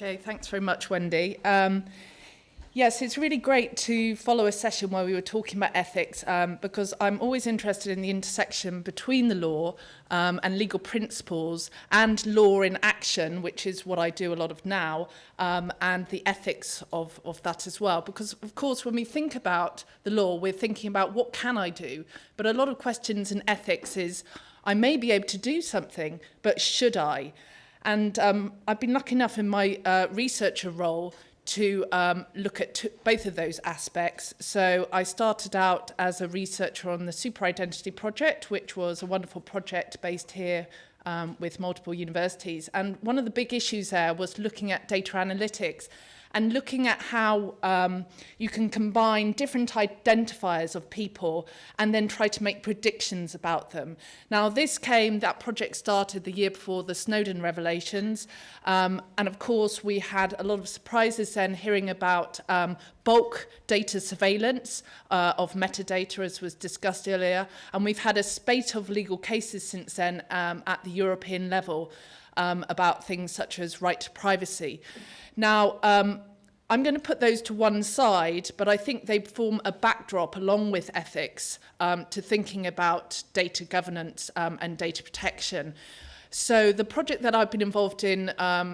Okay, thanks very much, Wendy. Yes, it's really great to follow a session where we were talking about ethics because I'm always interested in the intersection between the law and legal principles and law in action, which is what I do a lot of now, and the ethics of that as well. Because, of course, when we think about the law, we're thinking about what can I do? But a lot of questions in ethics is, I may be able to do something, but should I? And I've been lucky enough in my researcher role to look at both of those aspects. So I started out as a researcher on the Super Identity Project, which was a wonderful project based here with multiple universities. And one of the big issues there was looking at data analytics and looking at how you can combine different identifiers of people and then try to make predictions about them. Now, that project started the year before the Snowden revelations. And of course, we had a lot of surprises then hearing about bulk data surveillance of metadata, as was discussed earlier. And we've had a spate of legal cases since then at the European level about things such as right to privacy. Now, I'm going to put those to one side, but I think they form a backdrop along with ethics to thinking about data governance and data protection. So the project that I've been involved in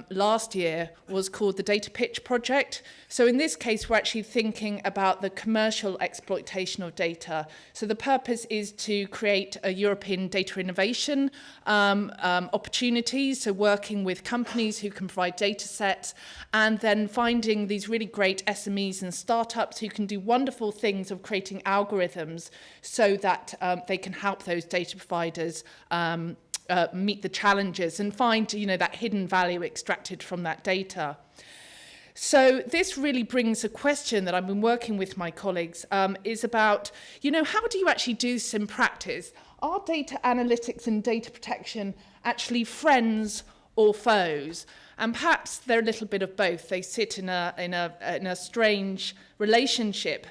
last year was called the Data Pitch Project. So in this case, we're actually thinking about the commercial exploitation of data. So the purpose is to create a European data innovation opportunities, so working with companies who can provide data sets and then finding these really great SMEs and startups who can do wonderful things of creating algorithms so that they can help those data providers meet the challenges and find, that hidden value extracted from that data. So this really brings a question that I've been working with my colleagues is about, how do you actually do this in practice? Are data analytics and data protection actually friends or foes? And perhaps they're a little bit of both. They sit in a strange relationship.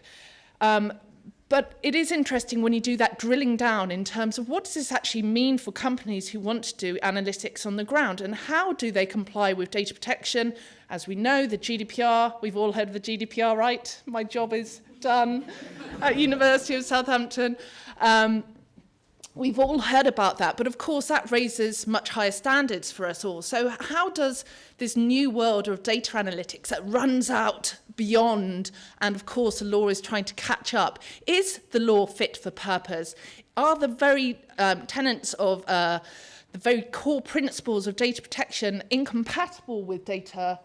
But it is interesting when you do that drilling down in terms of what does this actually mean for companies who want to do analytics on the ground and how do they comply with data protection? As we know, the GDPR, we've all heard of the GDPR, right? My job is done at University of Southampton. We've all heard about that, but of course that raises much higher standards for us all. So how does this new world of data analytics that runs out beyond, and of course the law is trying to catch up, is the law fit for purpose? Are the very tenets of the very core principles of data protection incompatible with data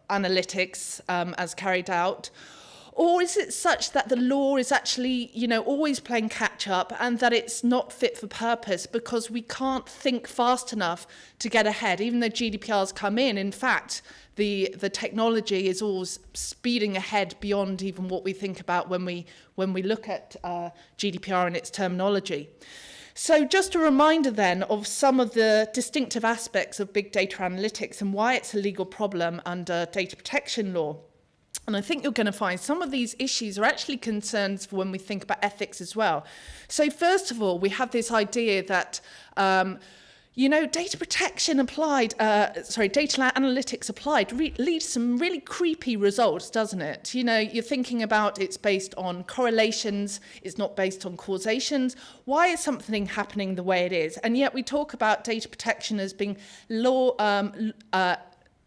analytics as carried out? Or is it such that the law is actually, always playing catch up and that it's not fit for purpose because we can't think fast enough to get ahead? Even though GDPR's come in fact, the technology is always speeding ahead beyond even what we think about when we look at GDPR and its terminology. So just a reminder then of some of the distinctive aspects of big data analytics and why it's a legal problem under data protection law. And I think you're going to find some of these issues are actually concerns for when we think about ethics as well. So first of all, we have this idea that, data protection applied, data analytics applied leads to some really creepy results, doesn't it? You're thinking about it's based on correlations, it's not based on causations. Why is something happening the way it is? And yet we talk about data protection as being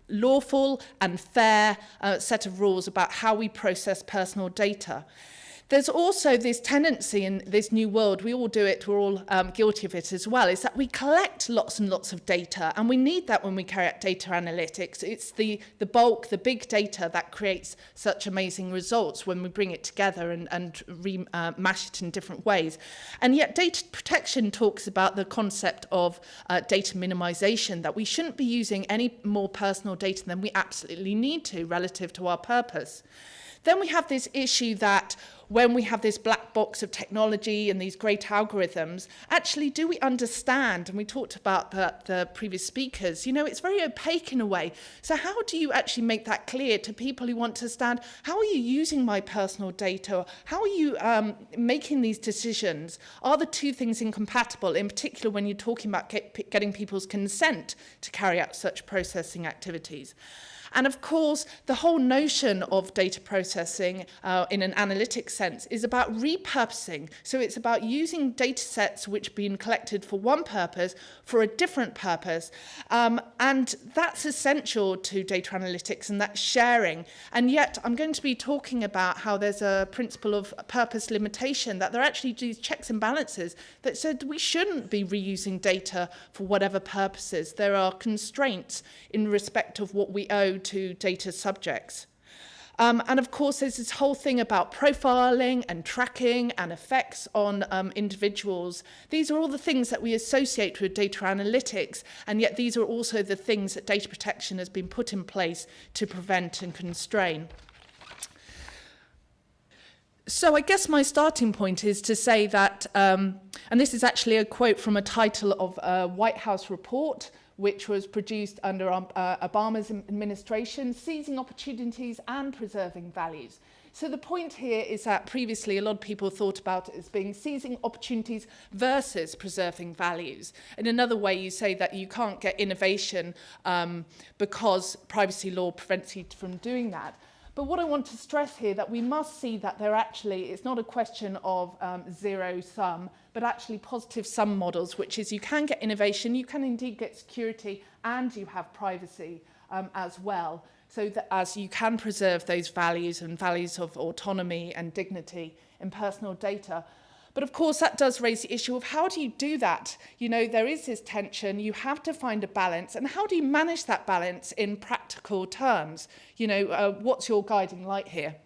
lawful and fair set of rules about how we process personal data. There's also this tendency in this new world, we all do it, we're all guilty of it as well, is that we collect lots and lots of data, and we need that when we carry out data analytics. It's the bulk, the big data that creates such amazing results when we bring it together and mash it in different ways. And yet data protection talks about the concept of data minimization, that we shouldn't be using any more personal data than we absolutely need to relative to our purpose. Then we have this issue that when we have this black box of technology and these great algorithms, actually do we understand, and we talked about the previous speakers, it's very opaque in a way. So how do you actually make that clear to people who want to understand, how are you using my personal data? How are you making these decisions? Are the two things incompatible, in particular when you're talking about getting people's consent to carry out such processing activities? And of course, the whole notion of data processing in an analytic sense is about repurposing. So it's about using data sets which have been collected for one purpose for a different purpose. And that's essential to data analytics, and that's sharing. And yet I'm going to be talking about how there's a principle of purpose limitation, that there are actually these checks and balances that said we shouldn't be reusing data for whatever purposes. There are constraints in respect of what we owe to data subjects. And of course, there's this whole thing about profiling and tracking and effects on individuals. These are all the things that we associate with data analytics, and yet these are also the things that data protection has been put in place to prevent and constrain. So I guess my starting point is to say that, and this is actually a quote from a title of a White House report, which was produced under Obama's administration, Seizing Opportunities and Preserving Values. So the point here is that previously a lot of people thought about it as being seizing opportunities versus preserving values. In another way, you say that you can't get innovation because privacy law prevents you from doing that. But what I want to stress here, that we must see that it's not a question of zero sum, but actually positive sum models, which is you can get innovation, you can indeed get security, and you have privacy as well, so that as you can preserve those values and values of autonomy and dignity in personal data. But of course, that does raise the issue of how do you do that? There is this tension, you have to find a balance, and how do you manage that balance in practical terms? What's your guiding light here?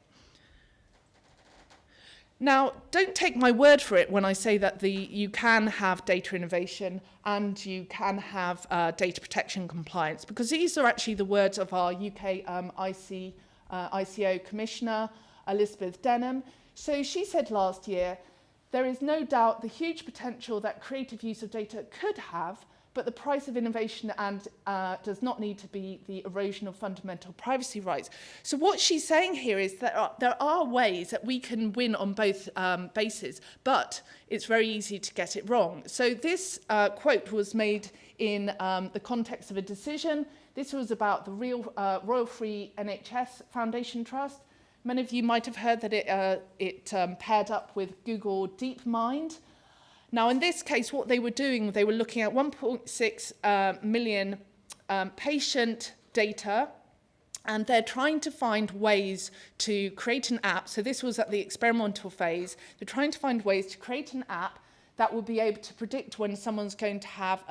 Now, don't take my word for it when I say that you can have data innovation and you can have data protection compliance, because these are actually the words of our UK ICO Commissioner, Elizabeth Denham. So she said last year, there is no doubt the huge potential that creative use of data could have, but the price of innovation does not need to be the erosion of fundamental privacy rights. So what she's saying here is that there are ways that we can win on both bases, but it's very easy to get it wrong. So this quote was made in the context of a decision. This was about the Royal Free NHS Foundation Trust. Many of you might have heard that it paired up with Google DeepMind. Now, in this case, what they were doing, they were looking at 1.6 million patient data, and they're trying to find ways to create an app. So this was at the experimental phase. They're trying to find ways to create an app that will be able to predict when someone's going to have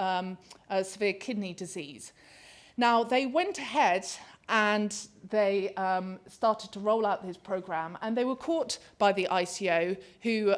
a severe kidney disease. Now, they went ahead and they started to roll out this program, and they were caught by the ICO, who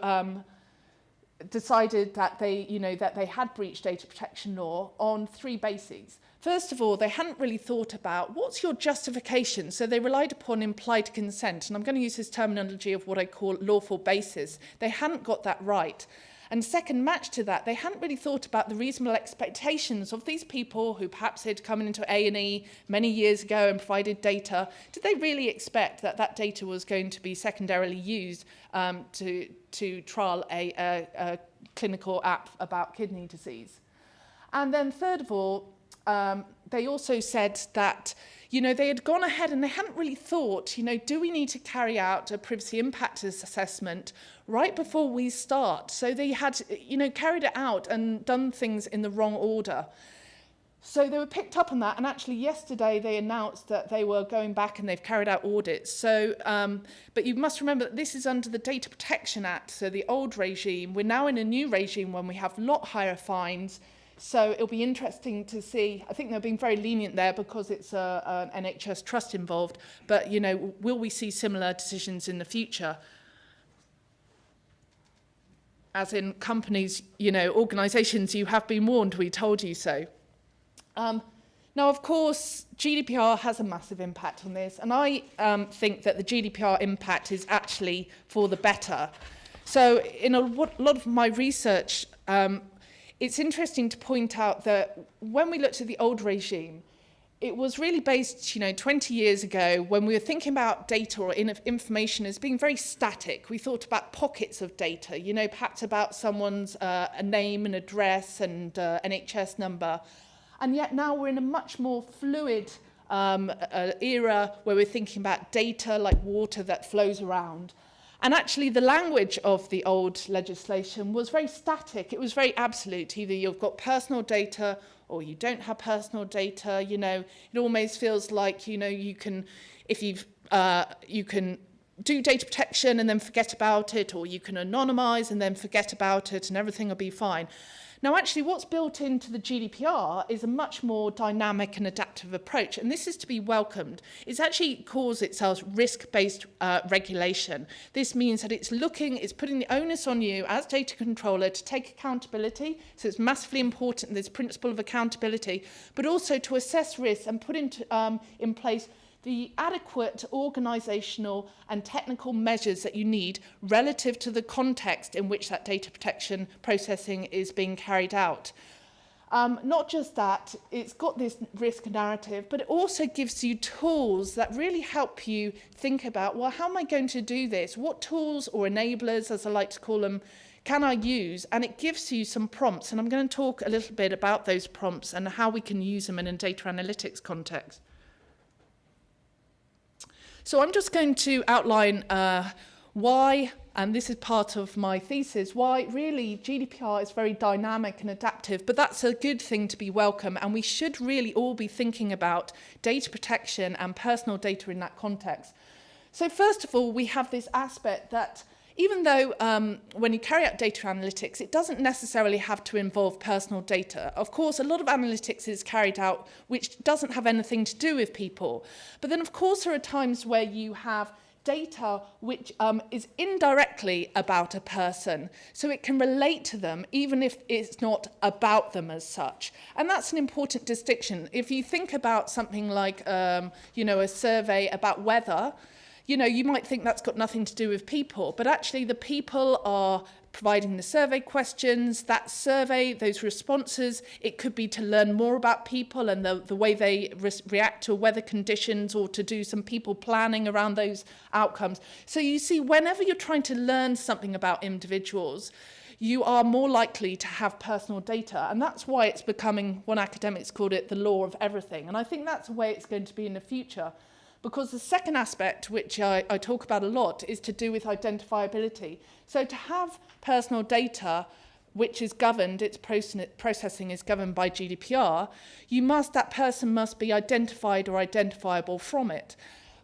decided that they had breached data protection law on 3 bases. First of all, they hadn't really thought about what's your justification, so they relied upon implied consent, and I'm going to use this terminology of what I call lawful basis. They hadn't got that right. And second, matched to that, they hadn't really thought about the reasonable expectations of these people who perhaps had come into A&E many years ago and provided data. Did they really expect that that data was going to be secondarily used to trial a clinical app about kidney disease? And then third of all, they also said that they had gone ahead and they hadn't really thought, do we need to carry out a privacy impact assessment right before we start? So they had, carried it out and done things in the wrong order. So they were picked up on that, and actually yesterday they announced that they were going back and they've carried out audits. So, but you must remember that this is under the Data Protection Act, so the old regime. We're now in a new regime when we have a lot higher fines. So it'll be interesting to see. I think they're being very lenient there because it's an NHS trust involved. But, will we see similar decisions in the future? As in companies, organisations, you have been warned, we told you so. Now, of course, GDPR has a massive impact on this, and I think that the GDPR impact is actually for the better. So in a lot of my research, it's interesting to point out that when we looked at the old regime, it was really based, 20 years ago when we were thinking about data or information as being very static. We thought about pockets of data, perhaps about someone's a name, an address, and NHS number. And yet now we're in a much more fluid era where we're thinking about data like water that flows around. And actually the language of the old legislation was very static. It was very absolute. Either you've got personal data or you don't have personal data. It almost feels like, you can do data protection and then forget about it, or you can anonymize and then forget about it and everything will be fine. Now, actually, what's built into the GDPR is a much more dynamic and adaptive approach, and this is to be welcomed. It's actually calls itself risk-based regulation. This means that it's putting the onus on you as data controller to take accountability, so it's massively important, this principle of accountability, but also to assess risks and put in place the adequate organisational and technical measures that you need relative to the context in which that data protection processing is being carried out. Not just that, it's got this risk narrative, but it also gives you tools that really help you think about, well, how am I going to do this? What tools or enablers, as I like to call them, can I use? And it gives you some prompts, and I'm going to talk a little bit about those prompts and how we can use them in a data analytics context. So I'm just going to outline why, and this is part of my thesis, why really GDPR is very dynamic and adaptive, but that's a good thing to be welcome, and we should really all be thinking about data protection and personal data in that context. So first of all, we have this aspect that even though when you carry out data analytics, it doesn't necessarily have to involve personal data. Of course, a lot of analytics is carried out which doesn't have anything to do with people. But then, of course, there are times where you have data which is indirectly about a person. So it can relate to them, even if it's not about them as such. And that's an important distinction. If you think about something like, a survey about weather, you might think that's got nothing to do with people, but actually the people are providing the survey questions, that survey, those responses. It could be to learn more about people and the way they react to weather conditions, or to do some people planning around those outcomes. So you see, whenever you're trying to learn something about individuals, you are more likely to have personal data. And that's why it's becoming, one academics called it, the law of everything. And I think that's the way it's going to be in the future. Because the second aspect, which I talk about a lot, is to do with identifiability. So to have personal data, which is governed, its processing is governed by GDPR, that person must be identified or identifiable from it.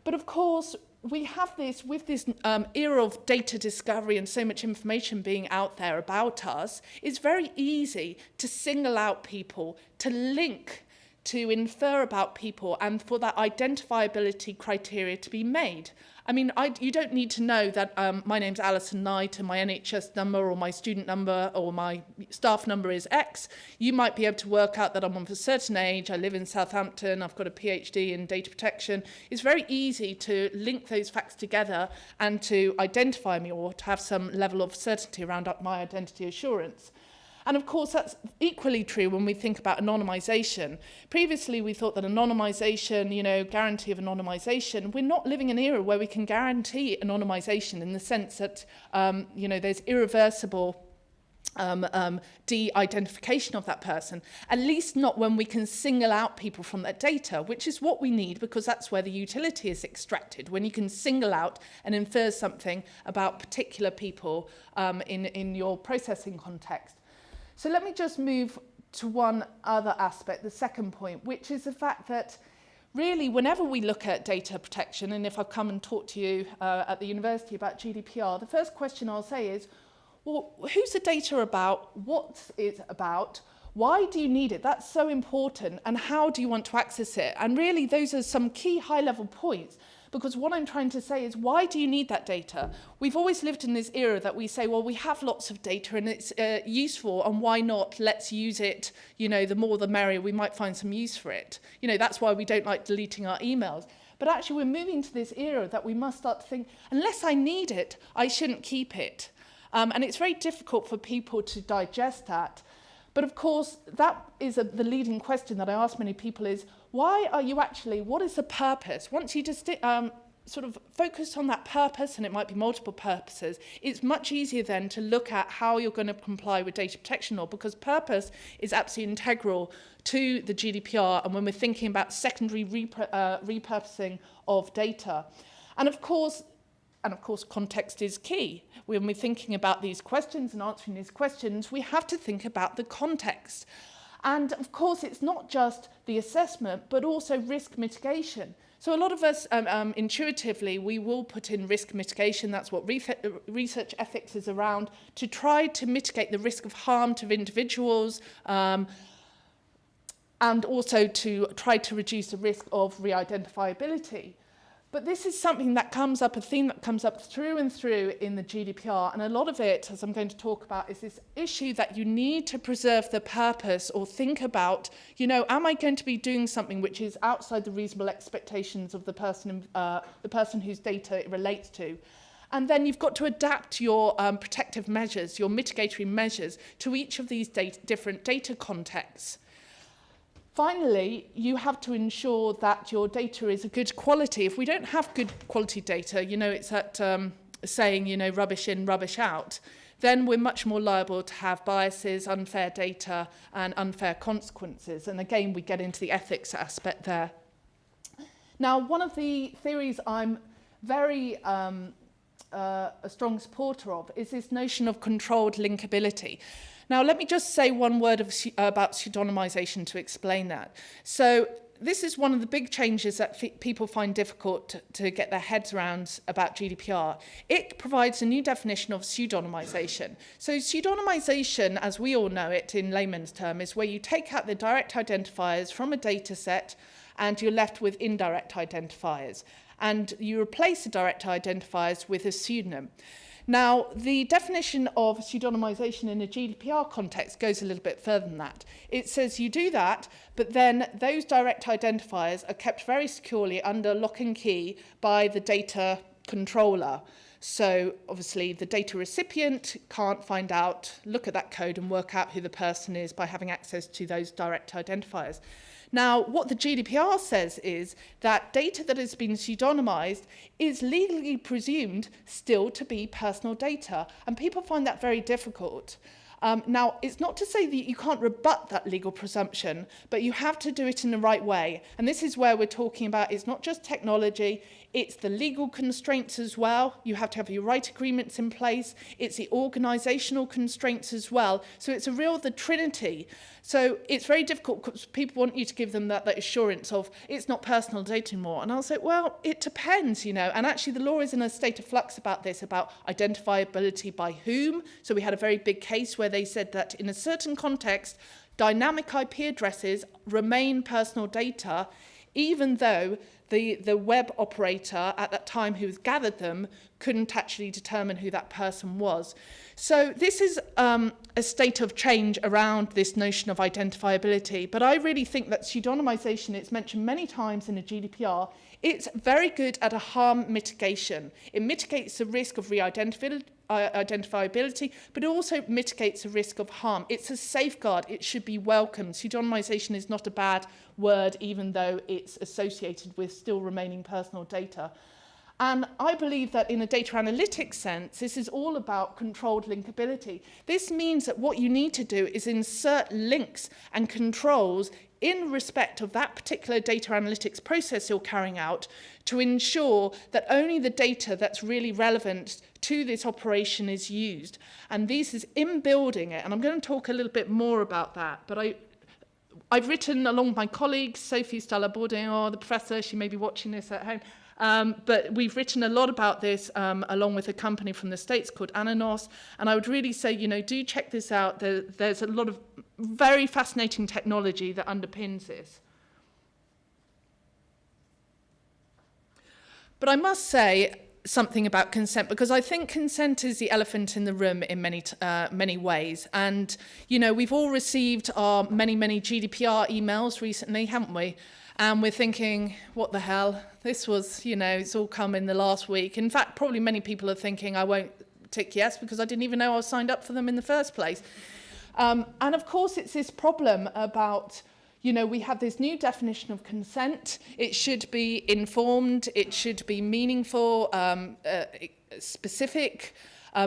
But of course, we have this, with this era of data discovery and so much information being out there about us, it's very easy to single out people, to link, to infer about people, and for that identifiability criteria to be made. I mean, you don't need to know that my name's Alison Knight and my NHS number or my student number or my staff number is X. You might be able to work out that I'm of a certain age, I live in Southampton, I've got a PhD in data protection. It's very easy to link those facts together and to identify me, or to have some level of certainty around my identity assurance. And of course, that's equally true when we think about anonymisation. Previously, we thought that anonymisation, guarantee of anonymisation, we're not living in an era where we can guarantee anonymisation in the sense that, there's irreversible de-identification of that person, at least not when we can single out people from that data, which is what we need, because that's where the utility is extracted, when you can single out and infer something about particular people in your processing context. So let me just move to one other aspect, the second point, which is the fact that really whenever we look at data protection, and if I come and talk to you at the university about GDPR, the first question I'll say is, well, who's the data about? What's it about? Why do you need it? That's so important. And how do you want to access it? And really, those are some key high-level points. Because what I'm trying to say is, why do you need that data? We've always lived in this era that we say, well, we have lots of data and it's useful, and why not? Let's use it. You know, the more the merrier, we might find some use for it. You know, that's why we don't like deleting our emails. But actually, we're moving to this era that we must start to think, unless I need it, I shouldn't keep it. And it's very difficult for people to digest that. But of course, that is the leading question that I ask many people is, why are you actually, what is the purpose? Once you just sort of focus on that purpose, and it might be multiple purposes, it's much easier then to look at how you're going to comply with data protection law, because purpose is absolutely integral to the GDPR and when we're thinking about secondary repurposing of data. And of course, context is key. When we're thinking about these questions and answering these questions, we have to think about the context. And of course, it's not just the assessment, but also risk mitigation. So a lot of us, intuitively, we will put in risk mitigation. That's what research ethics is around, to try to mitigate the risk of harm to individuals, and also to try to reduce the risk of re-identifiability. But this is something that comes up, a theme that comes up through and through in the GDPR, and a lot of it, as I'm going to talk about, is this issue that you need to preserve the purpose or think about, you know, am I going to be doing something which is outside the reasonable expectations of the person whose data it relates to? And then you've got to adapt your protective measures, your mitigatory measures, to each of these different data contexts. Finally, you have to ensure that your data is a good quality. If we don't have good quality data, you know, it's that saying, you know, rubbish in, rubbish out, then we're much more liable to have biases, unfair data, and unfair consequences. And again, we get into the ethics aspect there. Now, one of the theories I'm very a strong supporter of is this notion of controlled linkability. Now, let me just say one word about pseudonymization to explain that. So this is one of the big changes that people find difficult to get their heads around about GDPR. It provides a new definition of pseudonymization. So pseudonymization, as we all know it in layman's term, is where you take out the direct identifiers from a data set and you're left with indirect identifiers. And you replace the direct identifiers with a pseudonym. Now, the definition of pseudonymization in a GDPR context goes a little bit further than that. It says you do that, but then those direct identifiers are kept very securely under lock and key by the data controller. So obviously the data recipient can't find out, look at that code and work out who the person is by having access to those direct identifiers. Now, what the GDPR says is that data that has been pseudonymized is legally presumed still to be personal data, and people find that very difficult. Now, it's not to say that you can't rebut that legal presumption, but you have to do it in the right way. And this is where we're talking about, it's not just technology, it's the legal constraints as well. You have to have your right agreements in place. It's the organisational constraints as well. So it's the trinity. So it's very difficult because people want you to give them that assurance of it's not personal data anymore. And I'll say, well, it depends, you know. And actually the law is in a state of flux about this, about identifiability by whom. So we had a very big case where they said that in a certain context, dynamic IP addresses remain personal data, even though the web operator at that time who gathered them couldn't actually determine who that person was. So this is a state of change around this notion of identifiability. But I really think that pseudonymization, it's mentioned many times in the GDPR, it's very good at a harm mitigation. It mitigates the risk of identifiability, but it also mitigates the risk of harm. It's a safeguard. It should be welcomed. Pseudonymization is not a bad word, even though it's associated with still remaining personal data. And I believe that in a data analytics sense, this is all about controlled linkability. This means that what you need to do is insert links and controls in respect of that particular data analytics process you're carrying out to ensure that only the data that's really relevant to this operation is used. And this is in building it, and I'm going to talk a little bit more about that, but I've written along with my colleague, Sophie Stella-Bourdon, the professor, she may be watching this at home, but we've written a lot about this along with a company from the States called Ananos, and I would really say, you know, do check this out. There's a lot of very fascinating technology that underpins this. But I must say something about consent, because I think consent is the elephant in the room in many ways. And, you know, we've all received our many GDPR emails recently, haven't we? And we're thinking, what the hell? This was, you know, it's all come in the last week. In fact, probably many people are thinking, I won't tick yes because I didn't even know I was signed up for them in the first place. And of course, it's this problem about, you know, we have this new definition of consent. It should be informed, it should be meaningful, specific,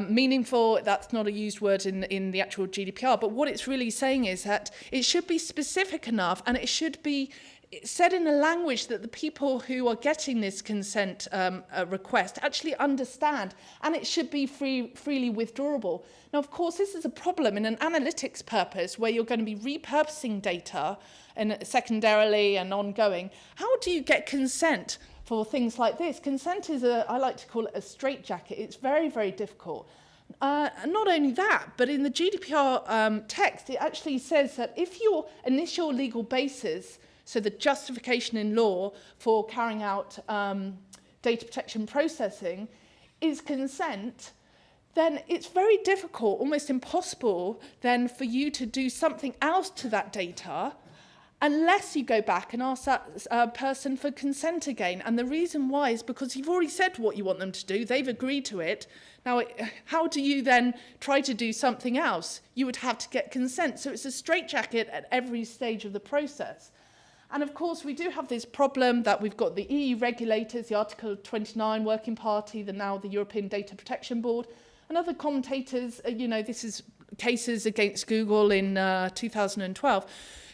meaningful. That's not a used word in the actual GDPR, but what it's really saying is that it should be specific enough, and it should be said in a language that the people who are getting this consent request actually understand, and it should be freely withdrawable. Now, of course, this is a problem in an analytics purpose where you're going to be repurposing data and secondarily and ongoing. How do you get consent for things like this? Consent is I like to call it a straitjacket. It's very difficult. Not only that, but in the GDPR text, it actually says that if your initial legal basis, so the justification in law for carrying out data protection processing, is consent, then it's very difficult, almost impossible, then for you to do something else to that data unless you go back and ask that person for consent again. And the reason why is because you've already said what you want them to do. They've agreed to it. Now, how do you then try to do something else? You would have to get consent. So it's a straitjacket at every stage of the process. And of course, we do have this problem that we've got the EU regulators, the Article 29 Working Party, now the European Data Protection Board, and other commentators. You know, this is cases against Google in 2012,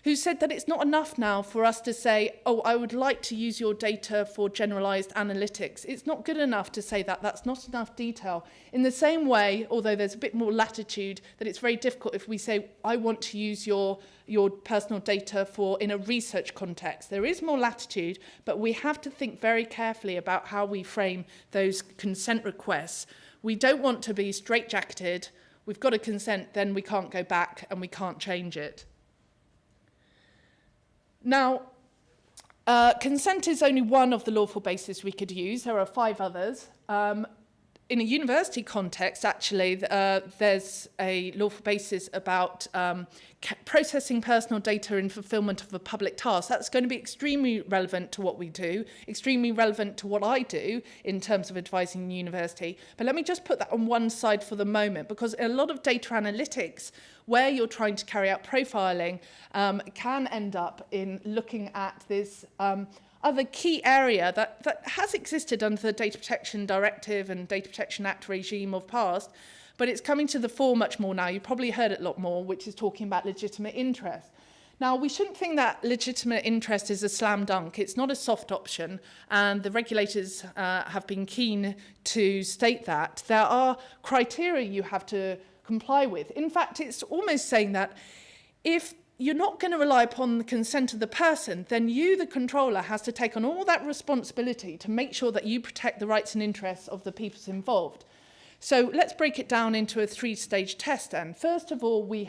who said that it's not enough now for us to say, oh, I would like to use your data for generalized analytics. It's not good enough to say that. That's not enough detail. In the same way, although there's a bit more latitude, that it's very difficult if we say, I want to use your personal data for in a research context. There is more latitude, but we have to think very carefully about how we frame those consent requests. We don't want to be straitjacketed. We've got a consent, then we can't go back and we can't change it. Now, consent is only one of the lawful bases we could use. There are 5 others. In a university context, actually, there's a lawful basis about processing personal data in fulfillment of a public task. That's going to be extremely relevant to what we do, extremely relevant to what I do in terms of advising the university. But let me just put that on one side for the moment, because a lot of data analytics, where you're trying to carry out profiling, can end up in looking at this other key area that has existed under the Data Protection Directive and Data Protection Act regime of past, but it's coming to the fore much more now. You've probably heard it a lot more, which is talking about legitimate interest. Now, we shouldn't think that legitimate interest is a slam dunk. It's not a soft option, and the regulators have been keen to state that. There are criteria you have to comply with. In fact, it's almost saying that if you're not going to rely upon the consent of the person, then you, the controller, has to take on all that responsibility to make sure that you protect the rights and interests of the people involved. So let's break it down into a 3-stage test then. First of all, you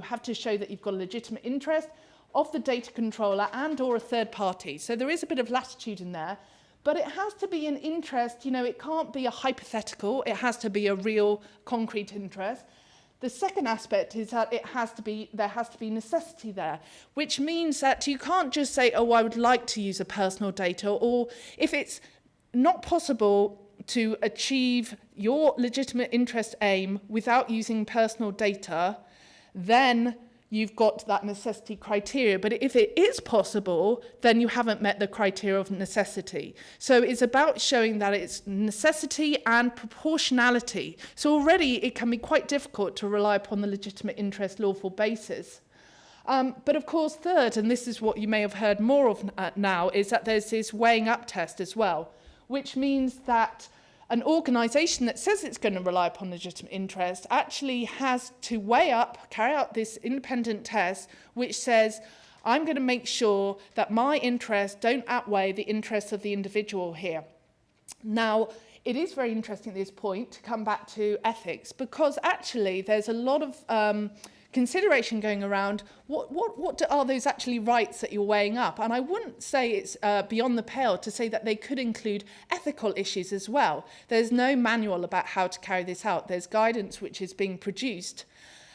have to show that you've got a legitimate interest of the data controller and or a third party. So there is a bit of latitude in there, but it has to be an interest. You know, it can't be a hypothetical. It has to be a real concrete interest. The second aspect is that there has to be necessity there, which means that you can't just say, oh, I would like to use a personal data, or if it's not possible to achieve your legitimate interest aim without using personal data, then you've got that necessity criteria. But if it is possible, then you haven't met the criteria of necessity. So it's about showing that it's necessity and proportionality. So already it can be quite difficult to rely upon the legitimate interest lawful basis. But of course, third, and this is what you may have heard more of now, is that there's this weighing up test as well, which means that an organisation that says it's going to rely upon legitimate interest actually has to weigh up, carry out this independent test, which says, I'm going to make sure that my interests don't outweigh the interests of the individual here. Now, it is very interesting at this point to come back to ethics, because actually there's a lot of consideration going around what are those actually rights that you're weighing up. And I wouldn't say it's beyond the pale to say that they could include ethical issues as well. There's no manual about how to carry this out. There's guidance which is being produced.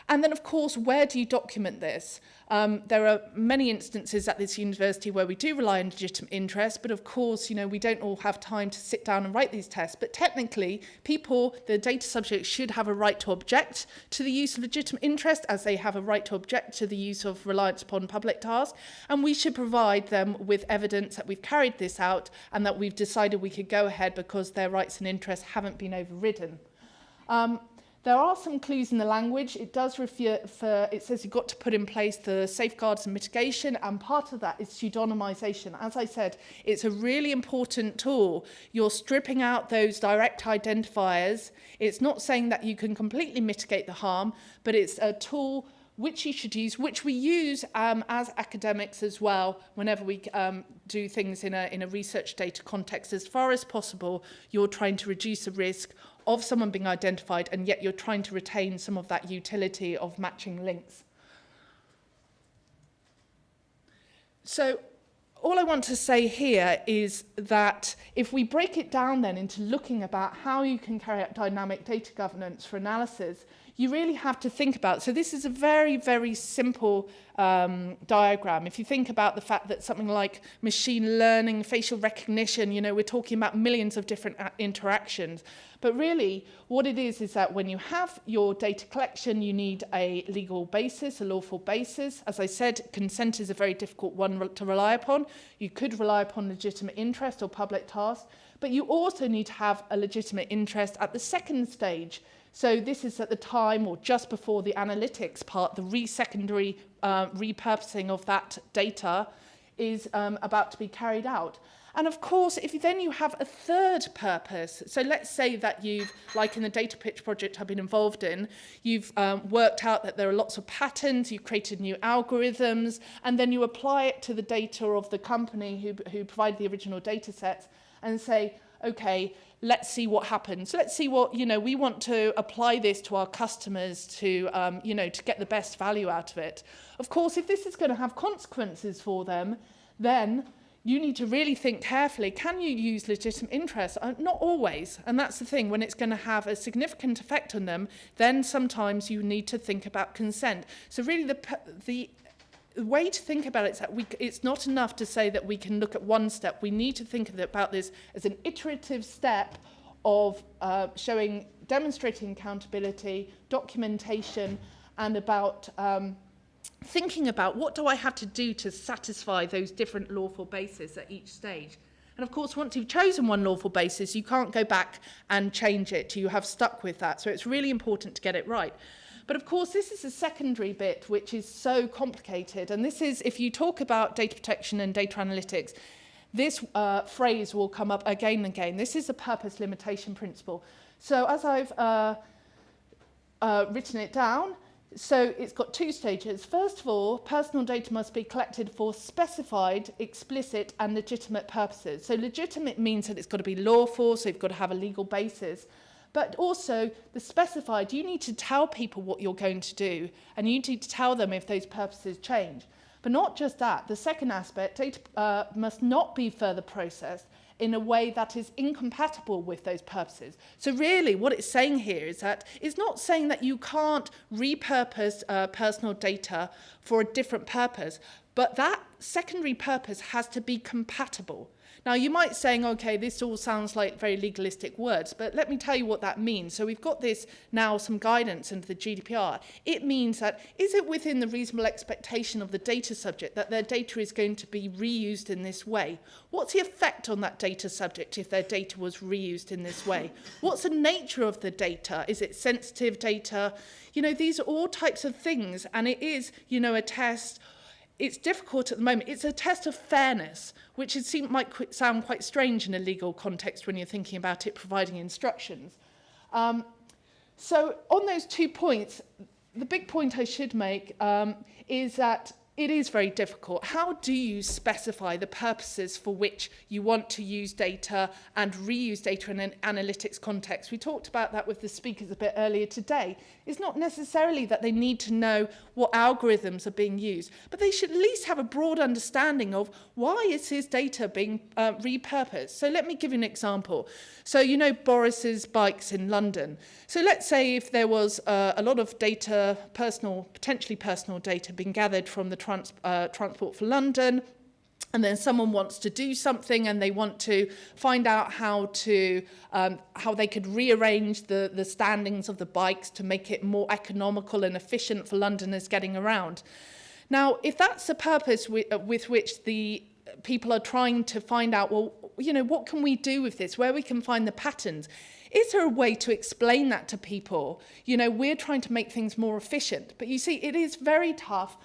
And then, of course, where do you document this? There are many instances at this university where we do rely on legitimate interest, but of course, we don't all have time to sit down and write these tests. But technically, the data subjects should have a right to object to the use of legitimate interest, as they have a right to object to the use of reliance upon public tasks. And we should provide them with evidence that we've carried this out and that we've decided we could go ahead because their rights and interests haven't been overridden. There are some clues in the language. It does it says you've got to put in place the safeguards and mitigation, and part of that is pseudonymization. As I said, it's a really important tool. You're stripping out those direct identifiers. It's not saying that you can completely mitigate the harm, but it's a tool which you should use, which we use as academics as well whenever we do things in a research data context. As far as possible, you're trying to reduce the risk of someone being identified, and yet you're trying to retain some of that utility of matching links. So all I want to say here is that if we break it down then into looking about how you can carry out dynamic data governance for analysis, you really have to think about, so this is a very, very simple diagram. If you think about the fact that something like machine learning, facial recognition, we're talking about millions of different interactions. But really, what it is that when you have your data collection, you need a legal basis, a lawful basis. As I said, consent is a very difficult one to rely upon. You could rely upon legitimate interest or public task, but you also need to have a legitimate interest at the second stage. So this is at the time or just before the analytics part, the secondary repurposing of that data is about to be carried out. And of course, if then you have a third purpose, so let's say that you've, like in the data pitch project I've been involved in, you've worked out that there are lots of patterns, you've created new algorithms, and then you apply it to the data of the company who provided the original data sets and say, okay, let's see what happens. Let's see what, we want to apply this to our customers to get the best value out of it. Of course, if this is going to have consequences for them, then you need to really think carefully, can you use legitimate interest? Not always, and that's the thing. When it's going to have a significant effect on them, then sometimes you need to think about consent. So really the way to think about it is that it's not enough to say that we can look at one step. We need to think about this as an iterative step of demonstrating accountability, documentation, and about thinking about what do I have to do to satisfy those different lawful bases at each stage. And of course, once you've chosen one lawful basis, you can't go back and change it. You have stuck with that. So it's really important to get it right. But of course, this is a secondary bit, which is so complicated. And this is, if you talk about data protection and data analytics, this phrase will come up again and again. This is the purpose limitation principle. So as I've written it down, so it's got two stages. First of all, personal data must be collected for specified, explicit, and legitimate purposes. So legitimate means that it's got to be lawful, so you've got to have a legal basis. But also, the specified, you need to tell people what you're going to do, and you need to tell them if those purposes change. But not just that. The second aspect, data must not be further processed in a way that is incompatible with those purposes. So really, what it's saying here is that it's not saying that you can't repurpose personal data for a different purpose, but that secondary purpose has to be compatible. Now, you might say, okay, this all sounds like very legalistic words, but let me tell you what that means. So we've got this now, some guidance under the GDPR. It means that, is it within the reasonable expectation of the data subject that their data is going to be reused in this way? What's the effect on that data subject if their data was reused in this way? What's the nature of the data? Is it sensitive data? These are all types of things, and it is, a test. It's difficult at the moment. It's a test of fairness, which might sound quite strange in a legal context when you're thinking about it providing instructions. So on those 2 points, the big point I should make is that it is very difficult. How do you specify the purposes for which you want to use data and reuse data in an analytics context? We talked about that with the speakers a bit earlier today. It's not necessarily that they need to know what algorithms are being used, but they should at least have a broad understanding of why is this data being repurposed. So let me give you an example. So you know Boris's bikes in London. So let's say if there was a lot of data, potentially personal data being gathered from the Transport for London, and then someone wants to do something and they want to find out how they could rearrange the standings of the bikes to make it more economical and efficient for Londoners getting around. Now, if that's the purpose with which the people are trying to find out, well, you know, what can we do with this, where we can find the patterns? Is there a way to explain that to people? You know, we're trying to make things more efficient, but you see, it is very tough.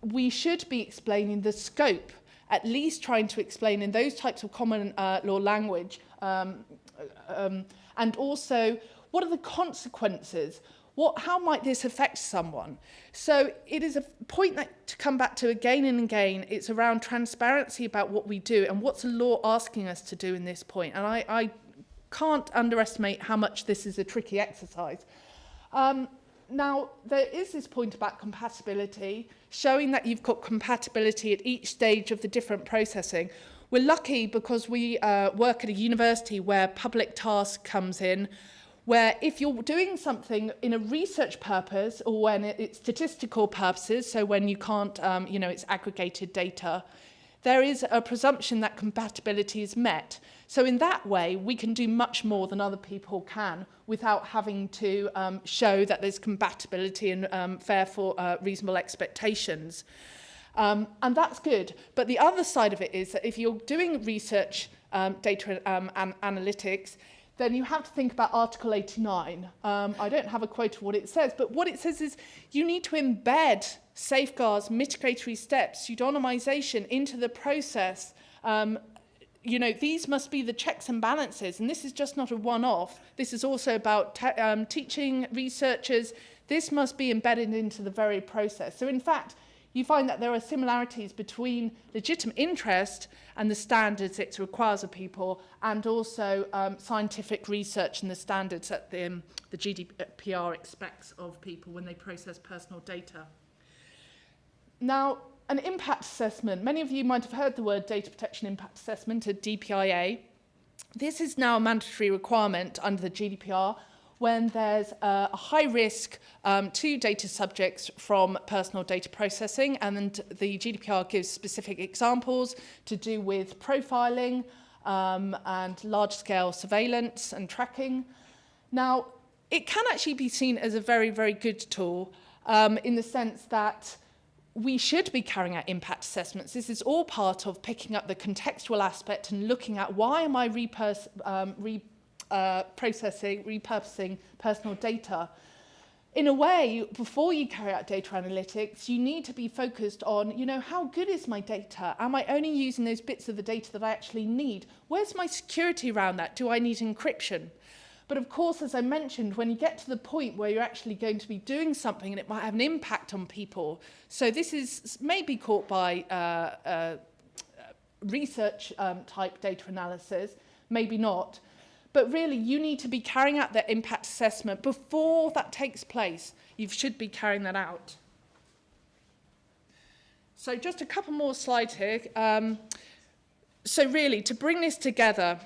We should be explaining the scope, at least trying to explain in those types of common law language, and also what are the consequences? How might this affect someone? So it is a point that to come back to again and again. It's around transparency about what we do and what's the law asking us to do in this point. And I can't underestimate how much this is a tricky exercise. Now, there is this point about compatibility, showing that you've got compatibility at each stage of the different processing. We're lucky because we work at a university where public task comes in, where if you're doing something in a research purpose or when it's statistical purposes, so when you can't, it's aggregated data, there is a presumption that compatibility is met. So in that way, we can do much more than other people can without having to show that there's compatibility and fair for reasonable expectations. And that's good. But the other side of it is that if you're doing research, data and analytics, then you have to think about Article 89. I don't have a quote of what it says, but what it says is you need to embed safeguards, mitigatory steps, pseudonymization into the process. These must be the checks and balances, and this is just not a one-off. This is also about teaching researchers. This must be embedded into the very process. So in fact, you find that there are similarities between legitimate interest and the standards it requires of people, and also scientific research and the standards that the GDPR expects of people when they process personal data. Now, an impact assessment. Many of you might have heard the word data protection impact assessment, a DPIA. This is now a mandatory requirement under the GDPR when there's a high risk to data subjects from personal data processing, and the GDPR gives specific examples to do with profiling and large-scale surveillance and tracking. Now, it can actually be seen as a very, very good tool in the sense that we should be carrying out impact assessments. This is all part of picking up the contextual aspect and looking at why am I repurposing personal data. In a way, before you carry out data analytics, you need to be focused on, how good is my data? Am I only using those bits of the data that I actually need? Where's my security around that? Do I need encryption? But of course, as I mentioned, when you get to the point where you're actually going to be doing something and it might have an impact on people, so this is maybe caught by research type data analysis, maybe not. But really, you need to be carrying out that impact assessment before that takes place. You should be carrying that out. So just a couple more slides here. So really, to bring this together,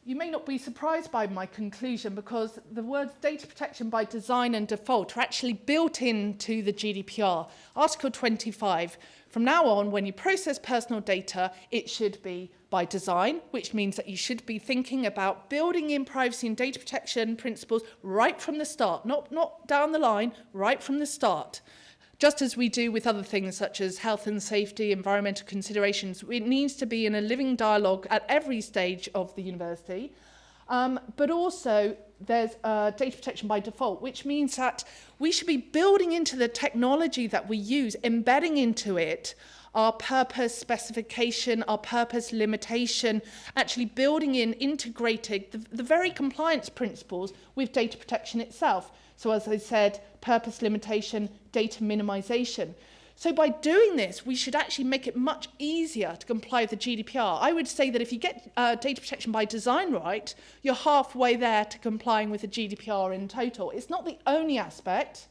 you may not be surprised by my conclusion because the words data protection by design and default are actually built into the GDPR. Article 25, from now on, when you process personal data, it should be by design, which means that you should be thinking about building in privacy and data protection principles right from the start, not down the line, right from the start. Just as we do with other things such as health and safety, environmental considerations, it needs to be in a living dialogue at every stage of the university. But also there's data protection by default, which means that we should be building into the technology that we use, embedding into it our purpose specification, our purpose limitation, actually building in, integrating the very compliance principles with data protection itself. So as I said, purpose limitation, data minimization. So by doing this, we should actually make it much easier to comply with the GDPR. I would say that if you get data protection by design right, you're halfway there to complying with the GDPR in total. It's not the only aspect,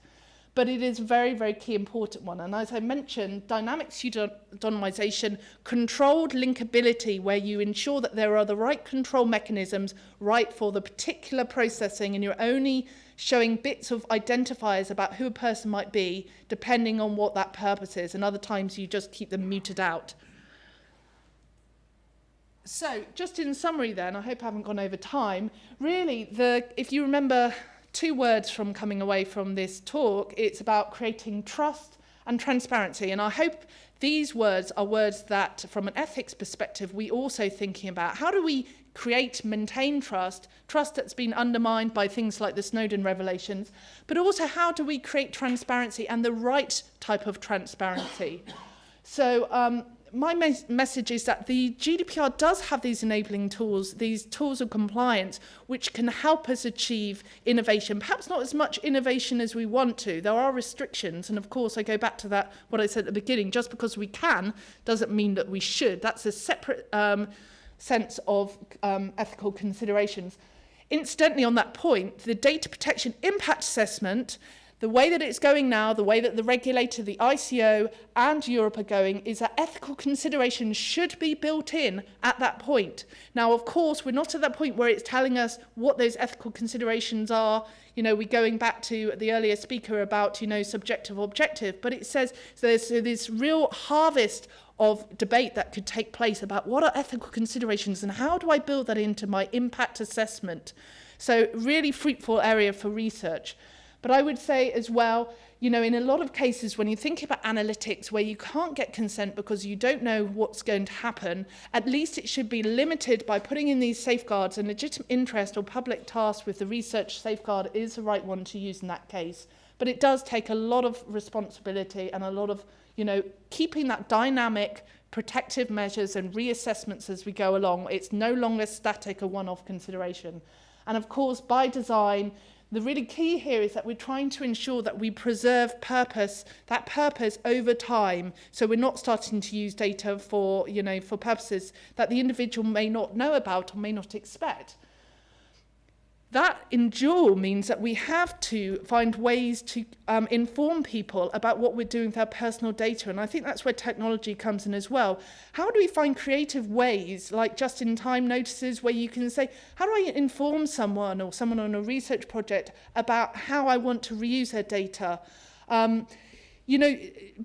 but it is a very, very key important one. And as I mentioned, dynamic pseudonymization, controlled linkability, where you ensure that there are the right control mechanisms right for the particular processing, and you're only showing bits of identifiers about who a person might be, depending on what that purpose is. And other times you just keep them muted out. So just in summary then, I hope I haven't gone over time, really, if you remember 2 words from coming away from this talk, it's about creating trust and transparency. And I hope these words are words that, from an ethics perspective, we also thinking about. How do we create, maintain trust that's been undermined by things like the Snowden revelations, but also how do we create transparency and the right type of transparency? So my message is that the GDPR does have these enabling tools, these tools of compliance, which can help us achieve innovation. Perhaps not as much innovation as we want to. There are restrictions, and of course I go back to that, what I said at the beginning, just because we can doesn't mean that we should. That's a separate sense of ethical considerations. Incidentally, on that point, the data protection impact assessment, the way that it's going now, the way that the regulator, the ICO and Europe are going, is that ethical considerations should be built in at that point. Now, of course, we're not at that point where it's telling us what those ethical considerations are. You know, we're going back to the earlier speaker about, you know, subjective, objective, but it says so there's this real harvest of debate that could take place about what are ethical considerations and how do I build that into my impact assessment. So really fruitful area for research. But I would say as well, you know, in a lot of cases when you think about analytics where you can't get consent because you don't know what's going to happen, at least it should be limited by putting in these safeguards, and legitimate interest or public task with the research safeguard is the right one to use in that case. But it does take a lot of responsibility and a lot of, you know, keeping that dynamic protective measures and reassessments as we go along. It's no longer static, a one-off consideration. And of course, by design, the really key here is that we're trying to ensure that we preserve purpose, that purpose over time. So we're not starting to use data for, you know, for purposes that the individual may not know about or may not expect. That endure means that we have to find ways to inform people about what we're doing with our personal data. And I think that's where technology comes in as well. How do we find creative ways, like just-in-time notices, where you can say, how do I inform someone or someone on a research project about how I want to reuse their data? You know,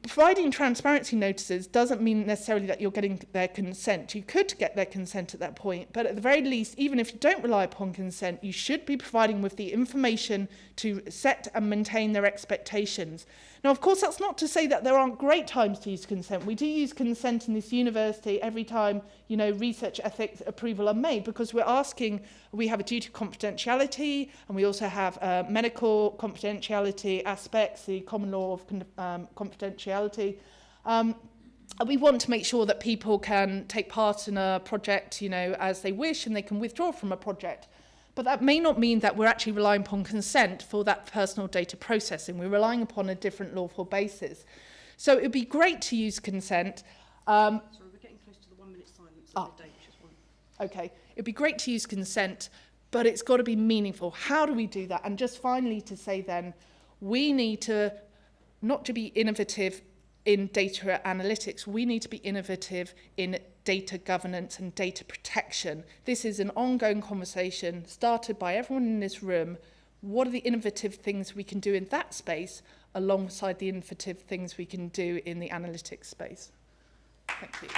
providing transparency notices doesn't mean necessarily that you're getting their consent. You could get their consent at that point, but at the very least, even if you don't rely upon consent, you should be providing with the information to set and maintain their expectations. Now, of course, that's not to say that there aren't great times to use consent. We do use consent in this university every time, you know, research ethics approval are made, because we're asking, we have a duty of confidentiality, and we also have medical confidentiality aspects, the common law of confidentiality. We want to make sure that people can take part in a project, you know, as they wish, and they can withdraw from a project. But that may not mean that we're actually relying upon consent for that personal data processing. We're relying upon a different lawful basis. So it would be great to use consent. Sorry, we're getting close to the 1 minute silence of the day, which is one. Okay, it'd be great to use consent, but it's got to be meaningful. How do we do that? And just finally to say then, we need to not to be innovative in data analytics, we need to be innovative in data governance and data protection. This is an ongoing conversation started by everyone in this room. What are the innovative things we can do in that space alongside the innovative things we can do in the analytics space? Thank you.